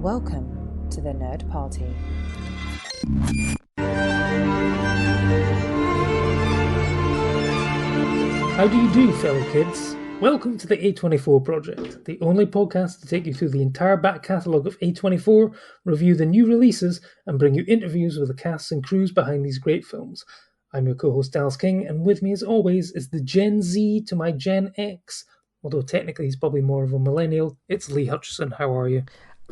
Welcome to the Nerd Party. How do you do, fellow kids? Welcome to the A24 Project, the only podcast to take you through the entire back catalogue of A24, review the new releases, and bring you interviews with the casts and crews behind these great films. I'm your co-host Dallas King, and with me as always is the Gen Z to my Gen X, although technically he's probably more of a millennial. It's Lee Hutchison. How are you?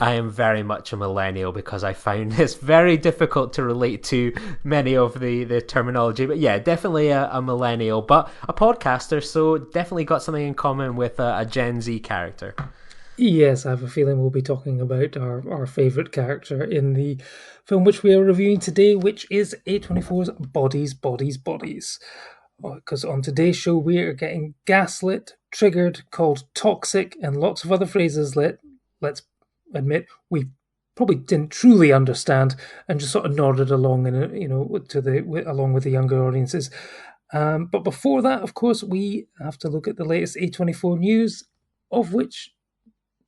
I am very much a millennial because I found this very difficult to relate to many of the terminology. But yeah, definitely a millennial, but a podcaster, so definitely got something in common with a Gen Z character. Yes, I have a feeling we'll be talking about our favourite character in the film which we are reviewing today, which is A24's Bodies, Bodies, Bodies. Because on today's show we are getting gaslit, triggered, called toxic, and lots of other phrases let's admit we probably didn't truly understand and just sort of nodded along along with the younger audiences. But before that, of course, we have to look at the latest A24 news, of which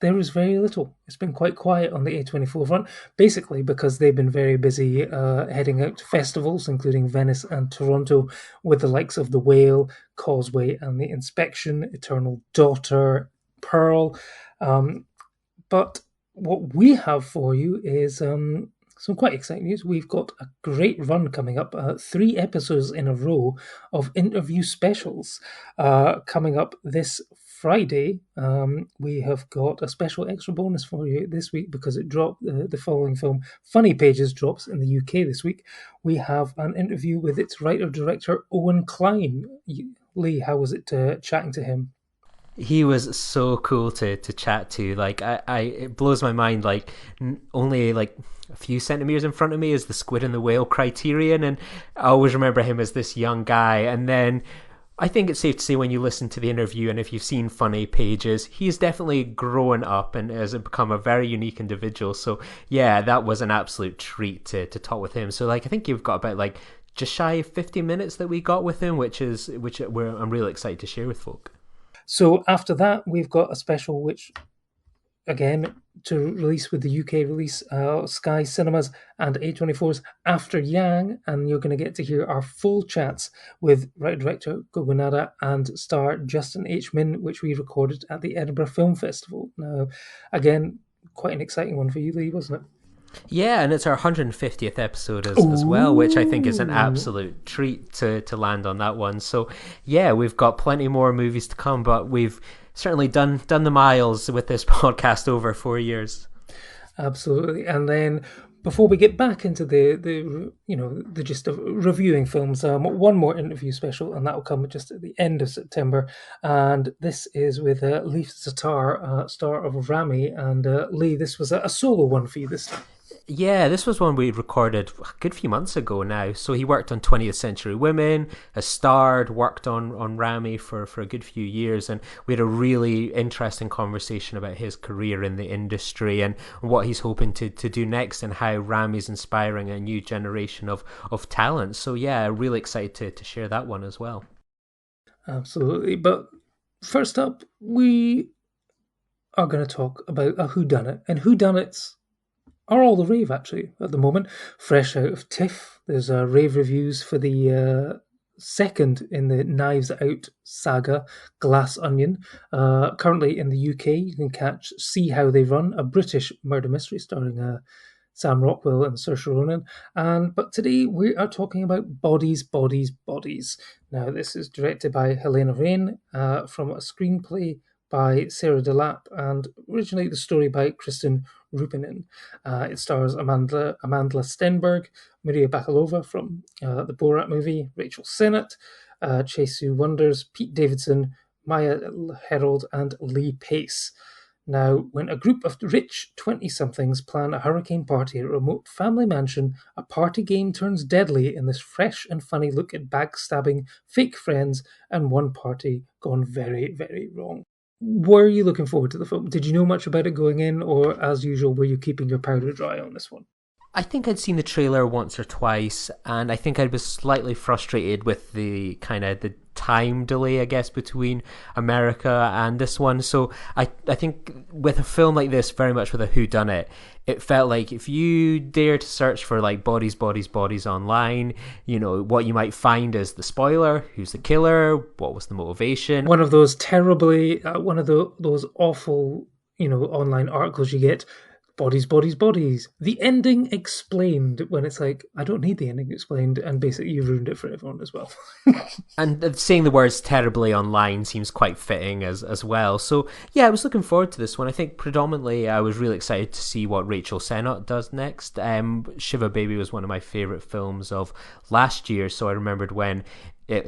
there is very little. It's been quite quiet on the A24 front, basically because they've been very busy heading out to festivals, including Venice and Toronto, with the likes of The Whale, Causeway and The Inspection, Eternal Daughter, Pearl. But what we have for you is some quite exciting news. We've got a great run coming up, 3 episodes in a row of interview specials coming up this Friday. We have got a special extra bonus for you this week because it dropped. The following film, Funny Pages, drops in the UK this week. We have an interview with its writer-director, Owen Klein. Lee, how was it chatting to him? He was so cool to chat to. Like, it blows my mind. Like, only like a few centimeters in front of me is the Squid and the Whale Criterion, and I always remember him as this young guy. And then I think it's safe to say when you listen to the interview, and if you've seen Funny Pages, he's definitely grown up and has become a very unique individual. So yeah, that was an absolute treat to talk with him. So like, I think you've got about like just shy of 50 minutes that we got with him, which I'm really excited to share with folk. So after that, we've got a special which, again, to release with the UK release, Sky Cinemas and A24's After Yang, and you're going to get to hear our full chats with writer-director Gogonada and star Justin H. Min, which we recorded at the Edinburgh Film Festival. Now, again, quite an exciting one for you, Lee, wasn't it? Yeah, and it's our 150th episode as well, which I think is an absolute treat to land on that one. So yeah, we've got plenty more movies to come, but we've certainly done the miles with this podcast over 4 years. Absolutely. And then before we get back into the gist of reviewing films, one more interview special, and that will come just at the end of September. And this is with Leif Zatar, star of Rami. And Lee, this was a solo one for you this time. Yeah, this was one we recorded a good few months ago now. So he worked on 20th Century Women, has starred, worked on Rami for a good few years, and we had a really interesting conversation about his career in the industry and what he's hoping to do next and how Rami's inspiring a new generation of talent. So yeah, really excited to share that one as well. Absolutely. But first up, we are going to talk about a whodunit, and whodunits are all the rave, actually, at the moment. Fresh out of TIFF, there's rave reviews for the second in the Knives Out saga, Glass Onion. Currently in the UK, you can catch See How They Run, a British murder mystery starring Sam Rockwell and Saoirse Ronan. But today we are talking about Bodies, Bodies, Bodies. Now, this is directed by Helena Rain from a screenplay by Sarah Delap, and originally the story by Kristen Rupinen. It stars Amanda Stenberg, Maria Bakalova from the Borat movie, Rachel Sennett, Chesu Wonders, Pete Davidson, Maya Herold, and Lee Pace. Now, when a group of rich 20-somethings plan a hurricane party at a remote family mansion, a party game turns deadly in this fresh and funny look at backstabbing, fake friends, and one party gone very, very wrong. Were you looking forward to the film? Did you know much about it going in, or as usual, were you keeping your powder dry on this one? I think I'd seen the trailer once or twice, and I think I was slightly frustrated with the kind of the time delay, I guess, between America and this one. So I think with a film like this, very much with a whodunit, it felt like if you dare to search for like bodies, bodies, bodies online, what you might find is the spoiler, who's the killer, what was the motivation. One of those terribly, those awful, online articles you get. Bodies, bodies, bodies. The ending explained, when it's like, I don't need the ending explained, and basically you ruined it for everyone as well. And saying the words terribly online seems quite fitting as well. So yeah, I was looking forward to this one. I think predominantly I was really excited to see what Rachel Sennott does next. Shiva Baby was one of my favourite films of last year, so I remembered when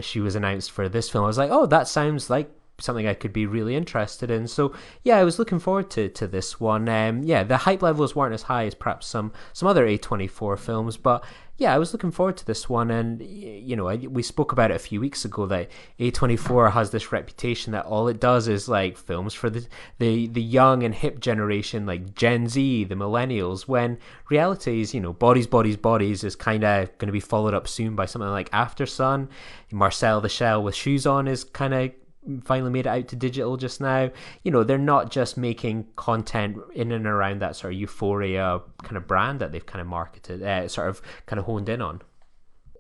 she was announced for this film, I was like, oh, that sounds like something I could be really interested in. So yeah, I was looking forward to this one. The hype levels weren't as high as perhaps some other A24 films, but yeah, I was looking forward to this one. And we spoke about it a few weeks ago that A24 has this reputation that all it does is like films for the young and hip generation, like Gen Z, the millennials, when reality is, Bodies, Bodies, Bodies is kind of going to be followed up soon by something like After Sun. Marcel the Shell with Shoes On is kind of finally made it out to digital just now. They're not just making content in and around that sort of euphoria kind of brand that they've kind of marketed, sort of kind of honed in on.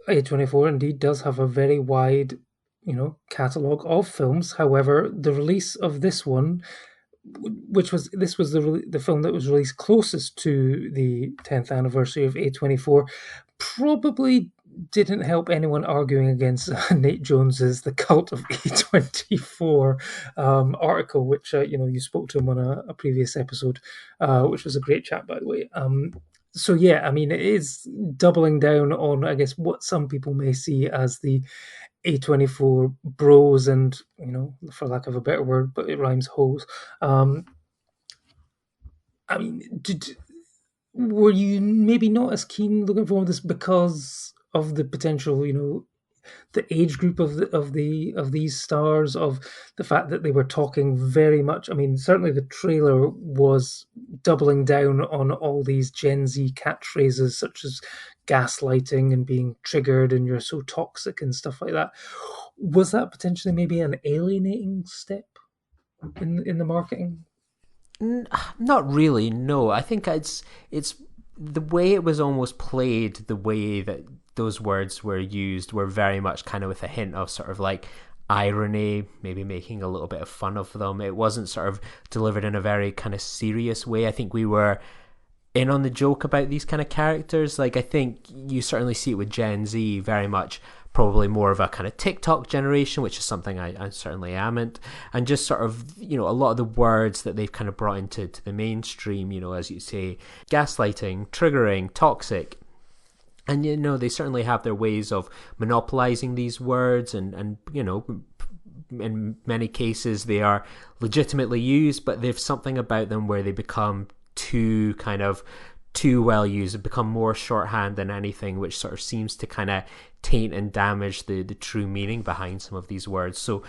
A24 indeed does have a very wide, catalogue of films. However, the release of this one, this was the film that was released closest to the 10th anniversary of A24, probably didn't help anyone arguing against Nate Jones's The Cult of A24 article, which, you spoke to him on a previous episode, which was a great chat, by the way. So, yeah, I mean, it is doubling down on, I guess, what some people may see as the A24 bros and, for lack of a better word, but it rhymes, hoes. I mean, were you maybe not as keen looking forward to this because of the potential, the age group of these stars, of the fact that they were talking very much? I mean, certainly the trailer was doubling down on all these Gen Z catchphrases such as gaslighting and being triggered and you're so toxic and stuff like that. Was that potentially maybe an alienating step in the marketing? Not really, no. I think it's the way it was almost played, the way that those words were used were very much kind of with a hint of sort of like irony, maybe making a little bit of fun of them. It wasn't sort of delivered in a very kind of serious way. I think we were in on the joke about these kind of characters. Like, I think you certainly see it with Gen Z very much, probably more of a kind of TikTok generation, which is something I certainly amn't. And just sort of, a lot of the words that they've kind of brought into the mainstream, as you say, gaslighting, triggering, toxic. And, they certainly have their ways of monopolizing these words and in many cases they are legitimately used, but there's something about them where they become too well used and become more shorthand than anything, which sort of seems to kind of taint and damage the true meaning behind some of these words. So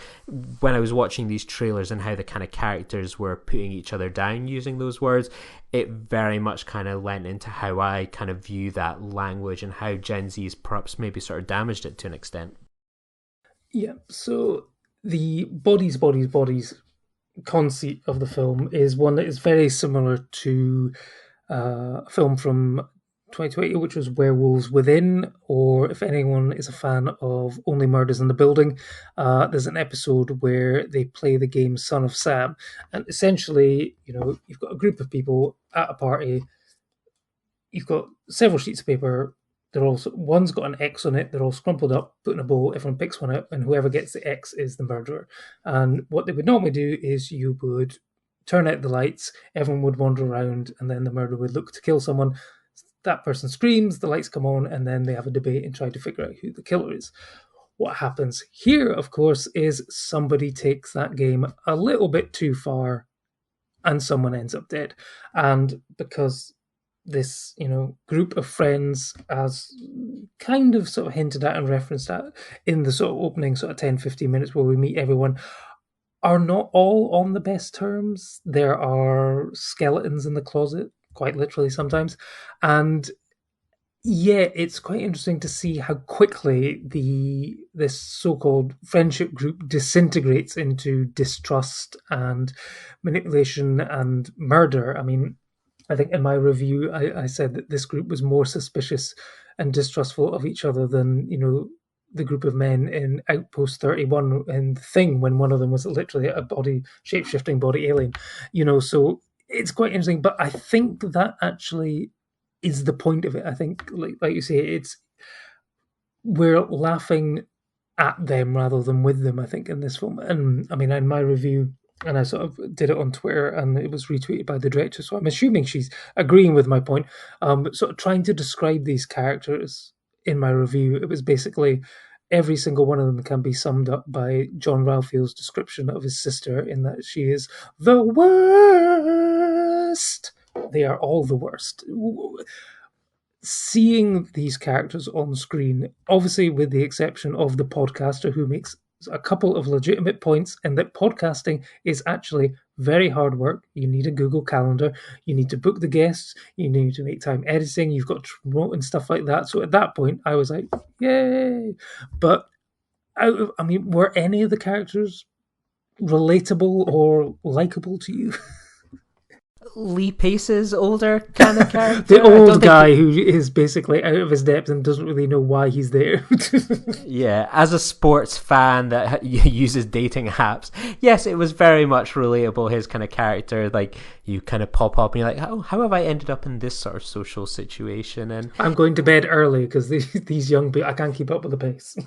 when I was watching these trailers and how the kind of characters were putting each other down using those words, it very much kind of lent into how I kind of view that language and how Gen Z's perhaps maybe sort of damaged it to an extent. Yeah, so the bodies, bodies, bodies conceit of the film is one that is very similar to a film from 2020, which was Werewolves Within, or if anyone is a fan of Only Murders in the Building, there's an episode where they play the game Son of Sam, and essentially, you've got a group of people at a party, you've got several sheets of paper, one's got an X on it, they're all scrumpled up, put in a bowl, everyone picks one out, and whoever gets the X is the murderer. And what they would normally do is you would turn out the lights, everyone would wander around, and then the murderer would look to kill someone. That person screams, the lights come on, and then they have a debate and try to figure out who the killer is. What happens here, of course, is somebody takes that game a little bit too far and someone ends up dead. And because this, group of friends, as kind of sort of hinted at and referenced at in the sort of opening sort of 10-15 minutes where we meet everyone, are not all on the best terms. There are skeletons in the closet, quite literally sometimes. And Yeah, it's quite interesting to see how quickly this so-called friendship group disintegrates into distrust and manipulation and murder. I mean, I think in my review, I said that this group was more suspicious and distrustful of each other than, the group of men in Outpost 31 and Thing, when one of them was literally a shape-shifting body alien. So it's quite interesting. But I think that actually is the point of it. I think, like you say, we're laughing at them rather than with them, I think, in this film. And I mean, in my review, and I sort of did it on Twitter, and it was retweeted by the director, so I'm assuming she's agreeing with my point. Sort of trying to describe these characters in my review, it was basically every single one of them can be summed up by John Ralphio's description of his sister, in that she is the worst. They are all the worst. Seeing these characters on screen, obviously with the exception of the podcaster who makes a couple of legitimate points, and that podcasting is actually very hard work. You need a Google Calendar, you need to book the guests, you need to make time editing, you've got to promote and stuff like that. So at that point, I was like, yay! But I mean, were any of the characters relatable or likable to you? Lee Pace's older kind of character. The old guy who is basically out of his depth and doesn't really know why he's there. Yeah, as a sports fan that uses dating apps, yes, it was very much relatable, his kind of character. Like, you kind of pop up and you're like, how have I ended up in this sort of social situation? And I'm going to bed early because these young people, I can't keep up with the pace.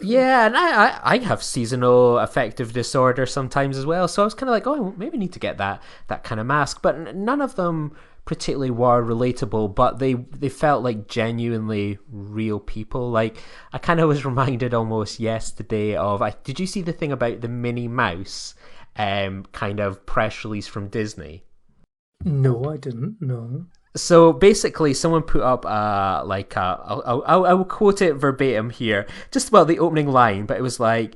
Yeah, and I have seasonal affective disorder sometimes as well, so I was kind of like, oh, I maybe need to get that kind of mask. But none of them particularly were relatable, but they felt like genuinely real people. Like, I kind of was reminded almost yesterday of, did you see the thing about the Minnie Mouse kind of press release from Disney? No, I didn't. No. So basically, someone put up I will quote it verbatim here, just about the opening line, but it was like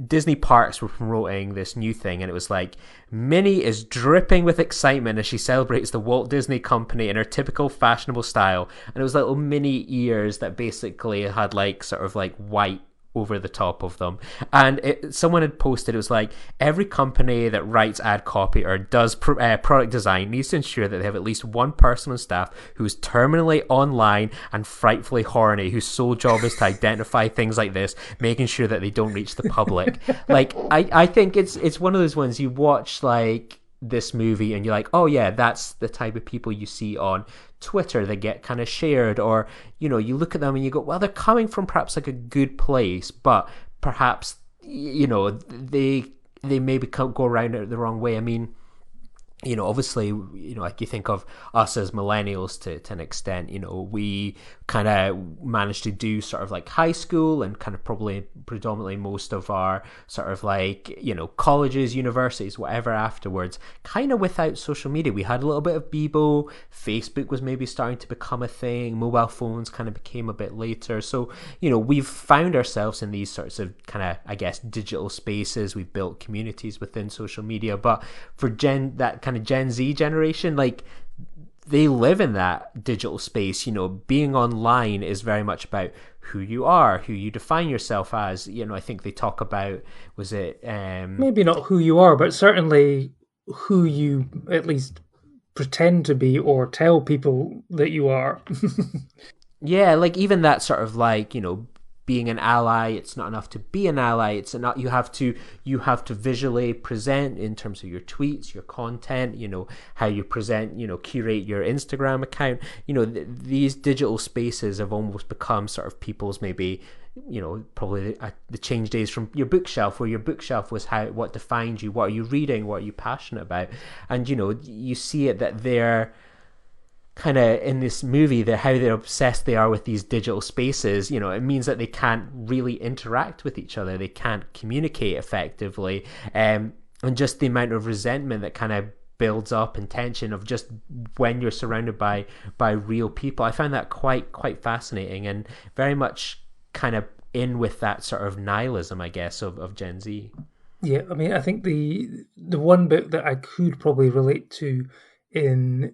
Disney Parks were promoting this new thing, and it was like, Minnie is dripping with excitement as she celebrates the Walt Disney Company in her typical fashionable style, and it was like little mini ears that basically had like sort of like white over the top of them. And someone had posted, it was like, every company that writes ad copy or does product design needs to ensure that they have at least one person on staff who's terminally online and frightfully horny, whose sole job is to identify things like this, making sure that they don't reach the public. Like, I think it's one of those ones you watch like this movie and you're like, oh yeah, that's the type of people you see on Twitter that get kind of shared, or you look at them and you go, well, they're coming from perhaps like a good place, but perhaps they maybe go around it the wrong way. I mean, obviously, like you think of us as millennials to an extent, we kind of managed to do sort of like high school and kind of probably predominantly most of our sort of like, colleges, universities, whatever afterwards, kind of without social media. We had a little bit of Bebo, Facebook was maybe starting to become a thing, mobile phones kind of became a bit later. So, we've found ourselves in these sorts of kind of, I guess, digital spaces. We've built communities within social media, but for that kind of Gen Z generation, like, they live in that digital space. Being online is very much about who you are, who you define yourself as. I think they talk about, was it maybe not who you are, but certainly who you at least pretend to be or tell people that you are. Yeah, like even that sort of like, being an ally, it's not enough to be an ally. It's not, you have to visually present in terms of your tweets, your content, how you present, curate your Instagram account. These digital spaces have almost become sort of people's maybe, probably the change days from your bookshelf, where your bookshelf was what defined you, what are you reading, what are you passionate about, and you see it that they're kind of in this movie, how they're obsessed they are with these digital spaces. It means that they can't really interact with each other, they can't communicate effectively, and just the amount of resentment that kind of builds up and tension of just when you're surrounded by real people. I found that quite fascinating and very much kind of in with that sort of nihilism, I guess, of Gen Z. Yeah, I mean, I think the one bit that I could probably relate to in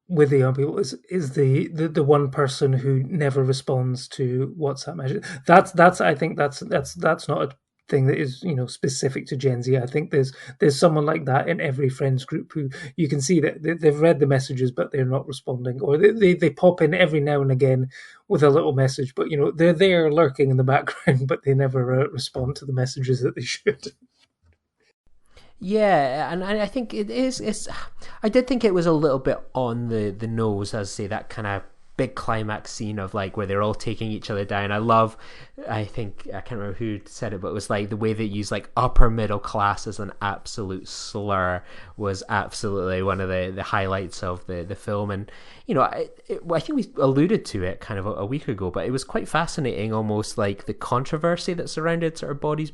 with the young people is the one person who never responds to WhatsApp messages. That's I think that's not a thing that is, you know, specific to Gen Z. I think there's someone like that in every friends group who you can see that they've read the messages but they're not responding, or they pop in every now and again with a little message, but you know they're there lurking in the background, but they never respond to the messages that they should. Yeah, and I think it is. It's. I did think it was a little bit on the nose, as say that kind of big climax scene of like where they're all taking each other down. I love. I think I can't remember who said it, but it was like the way they use like upper middle class as an absolute slur was absolutely one of the highlights of the film. And you know, I think we alluded to it kind of a week ago, but it was quite fascinating, almost like the controversy that surrounded sort of bodies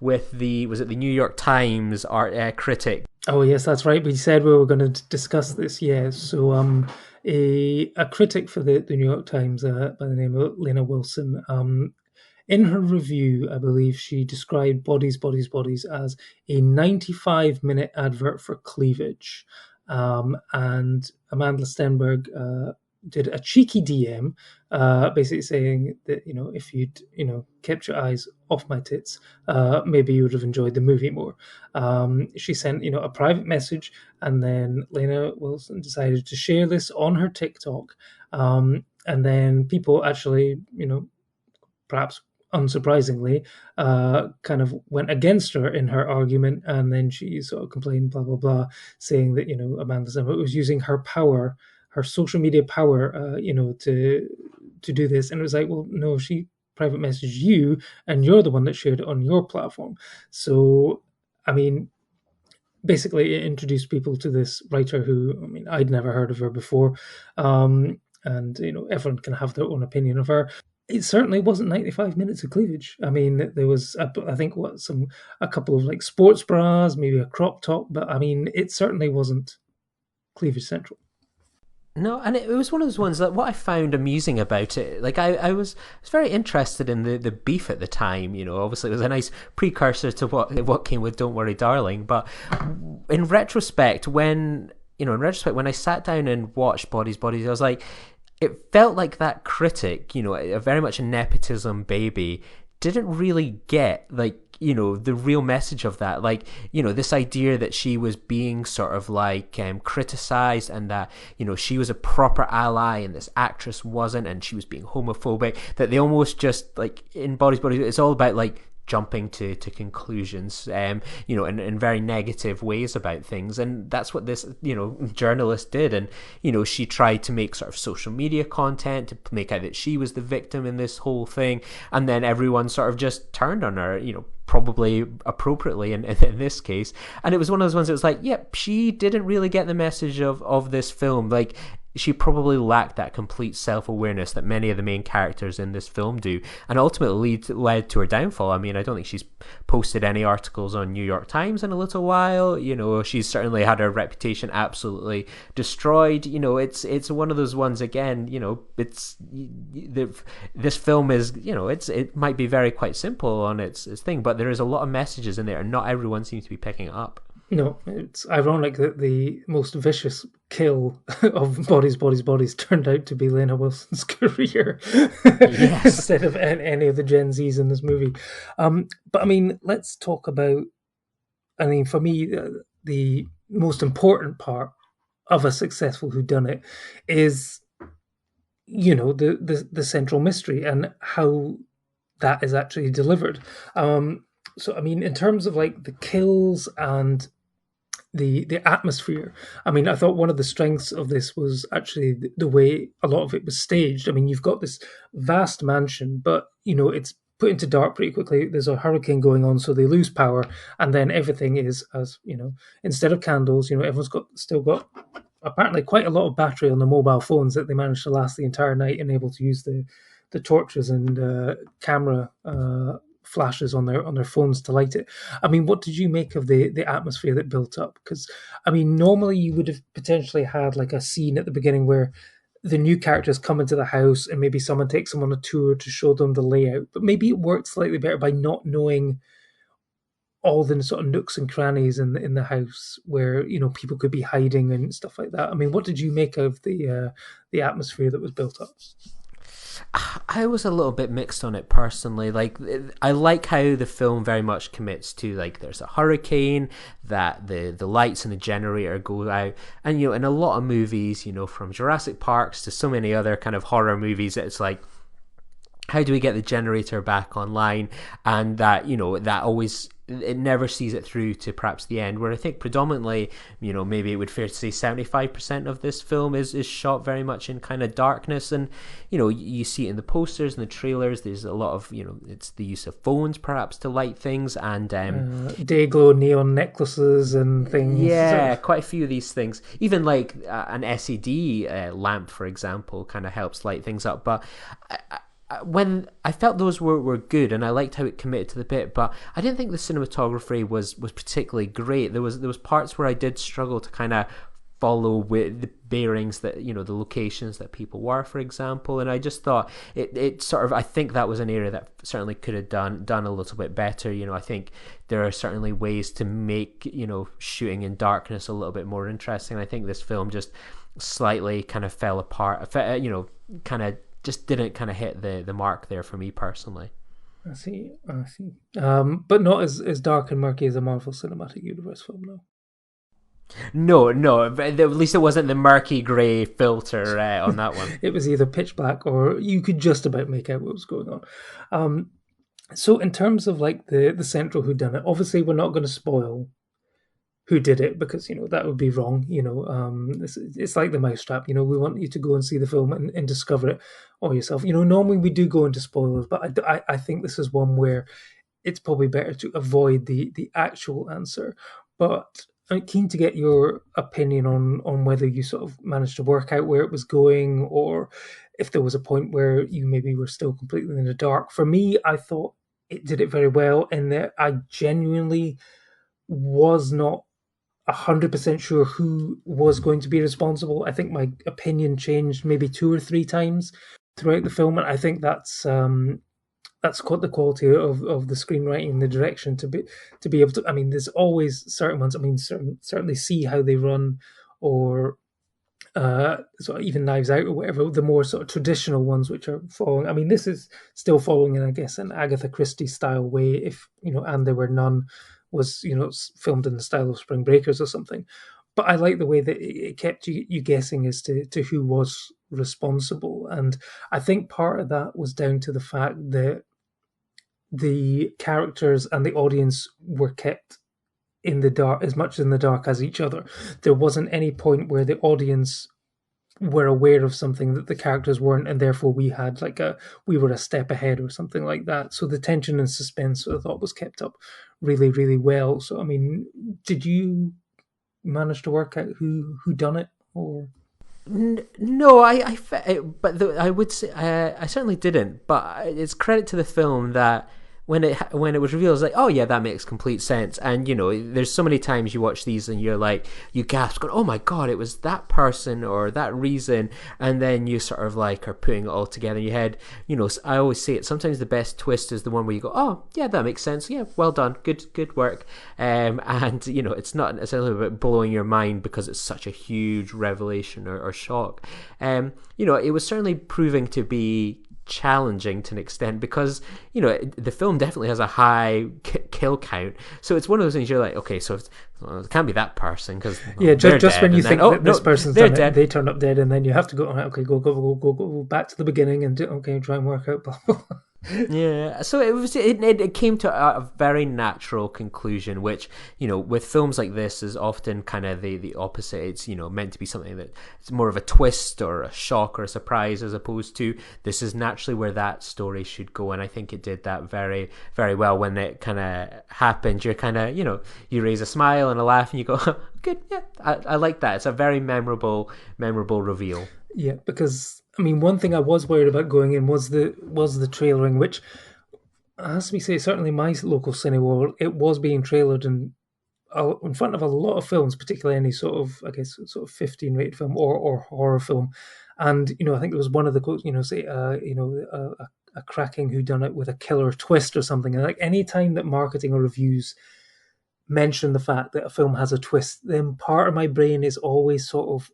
with the was it the New York Times art critic. Oh yes, that's right. We said we were going to discuss this. Yeah, so a critic for the New York Times by the name of Lena Wilson. In her review, I believe she described Bodies as a 95-minute advert for cleavage. And Amanda Stenberg did a cheeky DM, basically saying that, you know, if you'd, you know, kept your eyes off my tits, maybe you would have enjoyed the movie more. She sent, you know, a private message, and then Lena Wilson decided to share this on her TikTok. And then people actually, you know, perhaps unsurprisingly, kind of went against her in her argument, and then she sort of complained, blah blah blah, saying that, you know, Amanda Seyfried was using her power, her social media power, you know, to do this. And it was like, well, no, she private messaged you, and you're the one that shared it on your platform. So, I mean, basically, it introduced people to this writer who, I mean, I'd never heard of her before. And, you know, everyone can have their own opinion of her. It certainly wasn't 95 minutes of cleavage. I mean, there was, I think, a couple of like sports bras, maybe a crop top, but I mean, it certainly wasn't cleavage central. No, and it was one of those ones that what I found amusing about it, like I was very interested in the beef at the time. You know, obviously it was a nice precursor to what came with Don't Worry, Darling. But in retrospect, when I sat down and watched Bodies, I was like, it felt like that critic, you know, a very much a nepotism baby, didn't really get like, you know, the real message of that, like, you know, this idea that she was being sort of like criticized, and that, you know, she was a proper ally and this actress wasn't, and she was being homophobic, that they almost just like in Bodies, it's all about like jumping to conclusions, you know, in very negative ways about things. And that's what this, you know, journalist did. And, you know, she tried to make sort of social media content to make out that she was the victim in this whole thing. And then everyone sort of just turned on her, you know, probably appropriately in this case. And it was one of those ones that was like, yep, she didn't really get the message of this film. Like, she probably lacked that complete self-awareness that many of the main characters in this film do, and ultimately led to her downfall. I mean, I don't think she's posted any articles on New York Times in a little while. You know, she's certainly had her reputation absolutely destroyed. You know, it's one of those ones, again, you know, this film is, you know, it might be very quite simple on its thing, but there is a lot of messages in there, and not everyone seems to be picking it up. No, it's ironic that the most vicious kill of Bodies turned out to be Lena Wilson's career instead of any of the Gen Zs in this movie. But I mean, let's talk about, I mean, for me, the most important part of a successful whodunit is, you know, the central mystery and how that is actually delivered. So, I mean, in terms of like the kills and the atmosphere, I mean, I thought one of the strengths of this was actually the way a lot of it was staged. I mean, you've got this vast mansion, but, you know, it's put into dark pretty quickly. There's a hurricane going on, so they lose power, and then everything is, as you know, instead of candles, you know, everyone's still got apparently quite a lot of battery on the mobile phones that they managed to last the entire night and able to use the torches and camera flashes on their phones to light it. I mean, what did you make of the atmosphere that built up? Because, I mean, normally you would have potentially had like a scene at the beginning where the new characters come into the house and maybe someone takes them on a tour to show them the layout. But maybe it worked slightly better by not knowing all the sort of nooks and crannies in the house where people could be hiding and stuff like that. I mean, what did you make of the atmosphere that was built up? I was a little bit mixed on it personally. Like, I like how the film very much commits to, like, there's a hurricane, that the lights in the generator go out, and in a lot of movies, from Jurassic Parks to so many other kind of horror movies, it's like, how do we get the generator back online? And that, that always, it never sees it through to perhaps the end, where I think predominantly, maybe it would fair to say 75% of this film is shot very much in kind of darkness. And, you see it in the posters and the trailers. There's a lot of, it's the use of phones perhaps to light things, and day glow neon necklaces and things. Yeah, quite a few of these things. Even like an SED lamp, for example, kind of helps light things up. But when I felt those were good, and I liked how it committed to the bit, but I didn't think the cinematography was particularly great. There was parts where I did struggle to kind of follow with the bearings that the locations that people were, for example, and I just thought it sort of, I think that was an area that certainly could have done a little bit better. I think there are certainly ways to make shooting in darkness a little bit more interesting. I think this film just slightly kind of fell apart, kind of just didn't kind of hit the mark there for me personally. I see. But not as dark and murky as a Marvel Cinematic Universe film, though. No, but at least it wasn't the murky grey filter on that one. It was either pitch black, or you could just about make out what was going on. So in terms of like the central whodunit, obviously we're not going to spoil who did it, because that would be wrong. It's like the Mousetrap. We want you to go and see the film and discover it all yourself. Normally we do go into spoilers, but I think this is one where it's probably better to avoid the actual answer. But I'm keen to get your opinion on whether you sort of managed to work out where it was going, or if there was a point where you maybe were still completely in the dark. For me, I thought it did it very well, and that I genuinely was not 100% sure who was going to be responsible. I think my opinion changed maybe 2 or 3 times throughout the film, and I think that's quite the quality of the screenwriting and the direction to be able to. I mean, there's always certain ones. I mean, certainly See How They Run, or sort of even Knives Out or whatever. The more sort of traditional ones, which are following. I mean, this is still following in, I guess, an Agatha Christie style way. If And There Were None was filmed in the style of Spring Breakers or something. But I like the way that it kept you guessing as to who was responsible, and I think part of that was down to the fact that the characters and the audience were kept in the dark, as much in the dark as each other. There wasn't any point where the audience were aware of something that the characters weren't, and therefore we were a step ahead or something like that. So the tension and suspense, I thought, was kept up really, really well. So I mean, did you manage to work out who done it, or? No, I would say I certainly didn't. But it's credit to the film that when it was revealed, it's like, oh yeah, that makes complete sense. And there's so many times you watch these and you're like, you gasp, going, oh my god, it was that person or that reason, and then you sort of like are putting it all together in your head. I always say it. Sometimes the best twist is the one where you go, oh yeah, that makes sense. Yeah, well done, good work. And it's not necessarily about blowing your mind because it's such a huge revelation or shock. It was certainly proving to be challenging to an extent, because the film definitely has a high kill count, so it's one of those things you're like, okay, so it can't be that person, because just when you think that this person's done it, they turn up dead, and then you have to go, okay, go back to the beginning and try and work out blah, blah. Yeah, so it came to a very natural conclusion, which with films like this is often kind of the opposite. It's meant to be something that it's more of a twist or a shock or a surprise, as opposed to this is naturally where that story should go. And I think it did that very, very well. When it kind of happened, you're kind of you raise a smile and a laugh and you go, good, yeah, I like that. It's a very memorable reveal. Yeah, because I mean, one thing I was worried about going in was the trailering, which has to be said, certainly my local Cineworld, it was being trailered in front of a lot of films, particularly any sort of, I guess, sort of 15 rated film or horror film. And I think there was one of the quotes, say a cracking whodunit with a killer twist or something. And like any time that marketing or reviews mention the fact that a film has a twist, then part of my brain is always sort of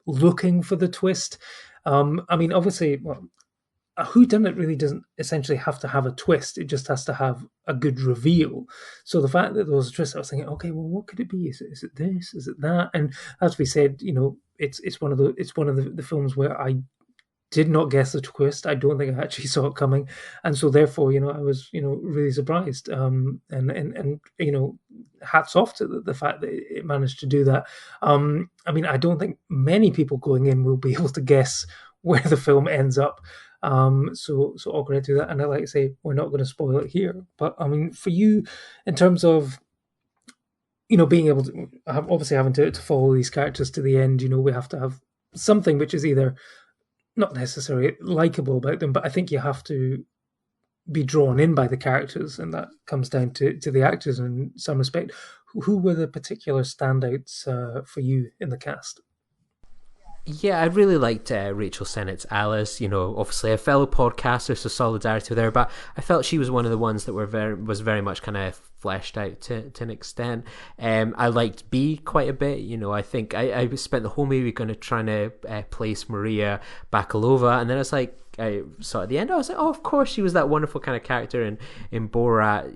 looking for the twist. I mean, obviously, well, a whodunit really doesn't essentially have to have a twist. It just has to have a good reveal. So the fact that there was a twist, I was thinking, okay, well, what could it be? Is it this? Is it that? And as we said, it's one of the films where I did not guess the twist. I don't think I actually saw it coming, and so therefore, I was, really surprised. And hats off to the fact that it managed to do that. I mean, I don't think many people going in will be able to guess where the film ends up. So all credit to that. And like I say, we're not going to spoil it here. But I mean, for you, in terms of being able to obviously having to follow these characters to the end, we have to have something which is either not necessarily likable about them, but I think you have to be drawn in by the characters, and that comes down to the actors in some respect. Who were the particular standouts for you in the cast? Yeah, I really liked Rachel Sennett's Alice. Obviously a fellow podcaster, so solidarity there. But I felt she was one of the ones that was very much kind of fleshed out to an extent. I liked Bea quite a bit. I think I spent the whole movie kind of trying to place Maria Bakalova, and then it's like, I saw at the end, I was like, oh, of course, she was that wonderful kind of character in Borat,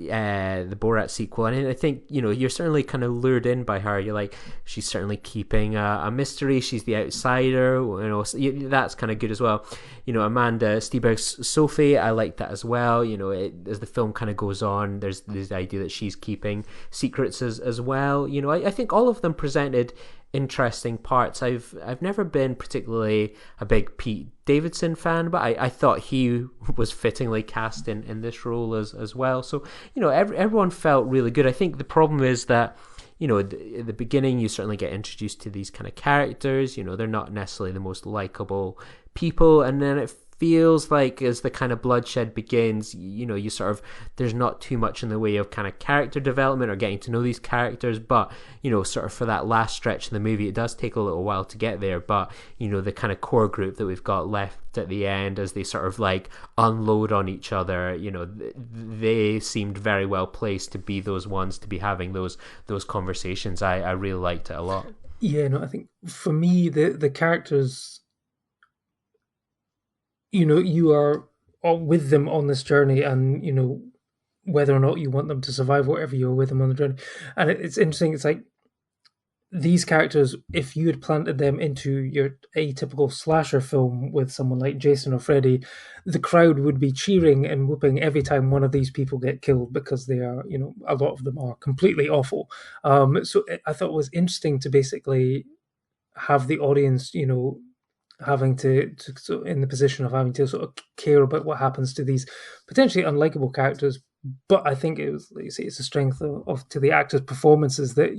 the Borat sequel. And I think, you're certainly kind of lured in by her. You're like, she's certainly keeping a mystery. She's the outsider. So that's kind of good as well. Amanda Stenberg's Sophie, I like that as well. As the film kind of goes on, there's this idea that she's keeping secrets as well. I think all of them presented interesting parts. I've never been particularly a big Pete Davidson fan, but I thought he was fittingly cast in this role as well. So everyone felt really good. I think the problem is that at the beginning you certainly get introduced to these kind of characters. They're not necessarily the most likable people, and then it feels like as the kind of bloodshed begins, you sort of, there's not too much in the way of kind of character development or getting to know these characters, but sort of for that last stretch of the movie, it does take a little while to get there. But the kind of core group that we've got left at the end, as they sort of like unload on each other, they seemed very well placed to be those ones to be having those conversations. I really liked it a lot. Yeah, no, I think for me the characters, you are with them on this journey, and whether or not you want them to survive, whatever, you're with them on the journey. And it's interesting. It's like these characters, if you had planted them into your atypical slasher film with someone like Jason or Freddy, the crowd would be cheering and whooping every time one of these people get killed, because they are, a lot of them are completely awful. So I thought it was interesting to basically have the audience, having to in the position of having to sort of care about what happens to these potentially unlikable characters. But I think it was, like you say, it's a strength of to the actors' performances that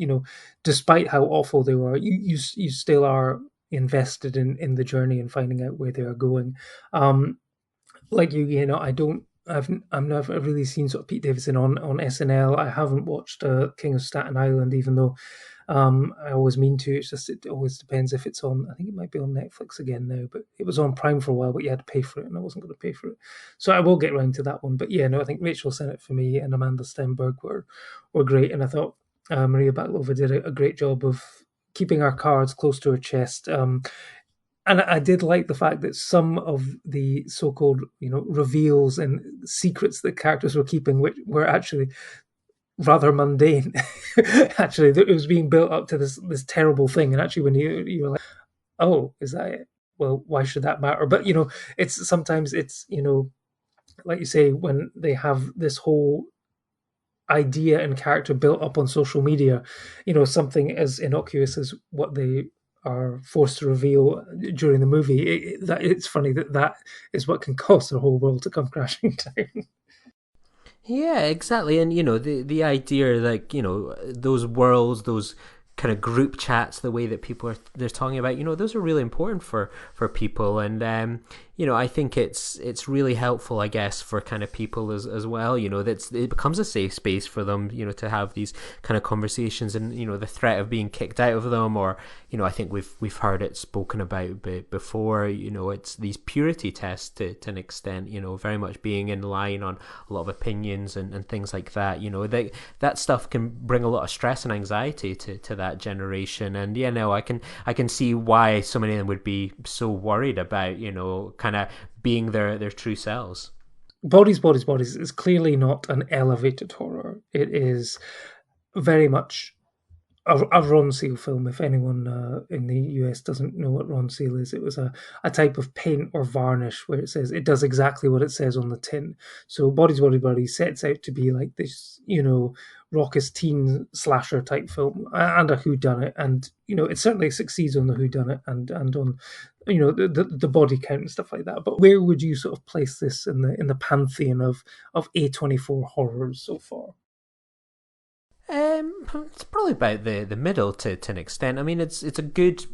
despite how awful they were, you still are invested in the journey and finding out where they are going. Like I've never really seen sort of Pete Davidson on SNL. I haven't watched King of Staten Island, even though I always mean to. It's just, it always depends if it's on. I think it might be on Netflix again now, but it was on Prime for a while, but you had to pay for it, and I wasn't going to pay for it. So I will get around to that one. But yeah, no, I think Rachel Sennett for me and Amanda Stenberg were great, and I thought Maria Bakalova did a great job of keeping her cards close to her chest. And I did like the fact that some of the so-called, reveals and secrets that characters were keeping, which were actually rather mundane. Actually, it was being built up to this terrible thing, and actually, when you were like, "Oh, is that it? Well, why should that matter?" But it's sometimes it's like you say, when they have this whole idea and character built up on social media, something as innocuous as what they are forced to reveal during the movie. It's funny that is what can cause the whole world to come crashing down. Yeah, exactly. And the idea, like, those worlds, those kind of group chats, the way that people they're talking about, those are really important for people. And I think it's really helpful, I guess, for kind of people as well. That it becomes a safe space for them, to have these kind of conversations, and the threat of being kicked out of them, or I think we've heard it spoken about before. It's these purity tests to an extent. Very much being in line on a lot of opinions and things like that. That stuff can bring a lot of stress and anxiety to that generation. And I can see why so many of them would be so worried about kind of being their true selves. Bodies, Bodies, Bodies is clearly not an elevated horror. It is very much a Ronseal film. If anyone in the US doesn't know what Ronseal is, it was a type of paint or varnish where it says it does exactly what it says on the tin. So Bodies, Bodies, Bodies sets out to be like this, raucous teen slasher type film and a whodunit, and it certainly succeeds on the whodunit and on the body count and stuff like that. But where would you sort of place this in the pantheon of A24 horrors so far? It's probably about the middle to an extent. I mean, it's a good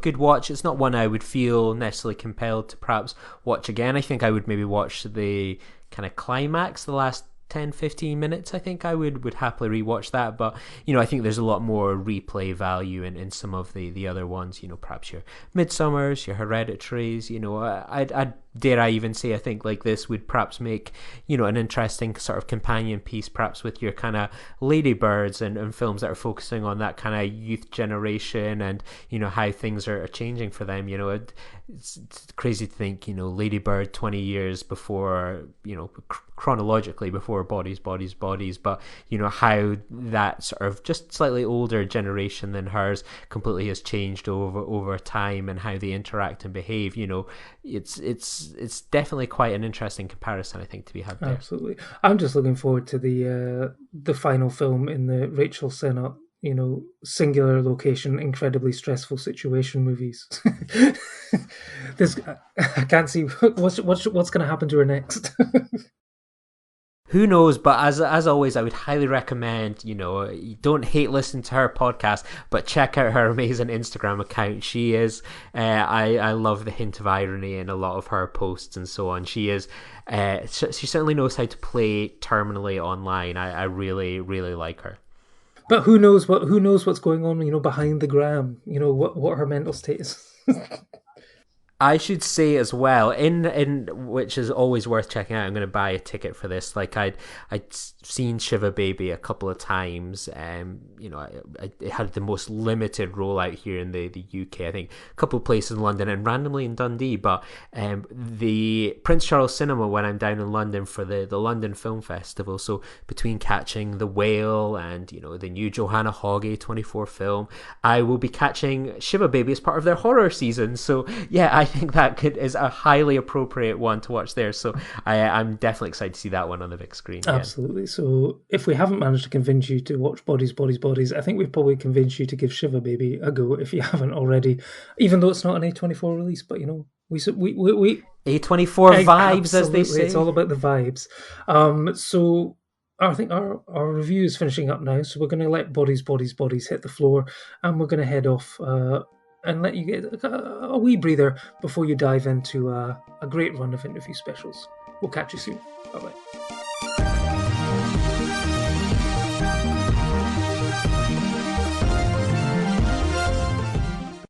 good watch. It's not one I would feel necessarily compelled to perhaps watch again. I think I would maybe watch the kind of climax, the last 10-15 minutes. I think I would happily rewatch that, but I think there's a lot more replay value in some of the other ones. Perhaps your Midsommers, your Hereditaries. I'd dare I even say, I think like this would perhaps make an interesting sort of companion piece, perhaps with your kind of Ladybirds and films that are focusing on that kind of youth generation and how things are changing for them. It's crazy to think Ladybird 20 years before, chronologically before Bodies, Bodies, Bodies, but how that sort of just slightly older generation than hers completely has changed over time, and how they interact and behave. It's definitely quite an interesting comparison, I think, to be had there. Absolutely. I'm just looking forward to the final film in the Rachel Sennott, singular location, incredibly stressful situation movies. I can't see what's going to happen to her next. Who knows? But as always, I would highly recommend, you don't hate listening to her podcast, but check out her amazing Instagram account. She is, I love the hint of irony in a lot of her posts and so on. She is, she certainly knows how to play terminally online. I really, really like her. But who knows what's going on, behind the gram, what her mental state is. I should say as well, in which is always worth checking out. I'm going to buy a ticket for this. Like I'd seen Shiva Baby a couple of times. It had the most limited rollout here in the UK. I think a couple of places in London and randomly in Dundee. But the Prince Charles Cinema, when I'm down in London for the London Film Festival. So between catching The Whale and the new Johanna Hogg A24 film, I will be catching Shiva Baby as part of their horror season. So yeah, I think that is a highly appropriate one to watch there. So I'm definitely excited to see that one on the big screen. Absolutely. Yeah. So if we haven't managed to convince you to watch Bodies, Bodies, Bodies, I think we've probably convinced you to give Shiva Baby a go if you haven't already, even though it's not an A24 release. But we A24 vibes, as they say. It's all about the vibes. So I think our review is finishing up now. So we're going to let Bodies, Bodies, Bodies hit the floor, and we're going to head off and let you get a wee breather before you dive into a great run of interview specials. We'll catch you soon. Bye-bye.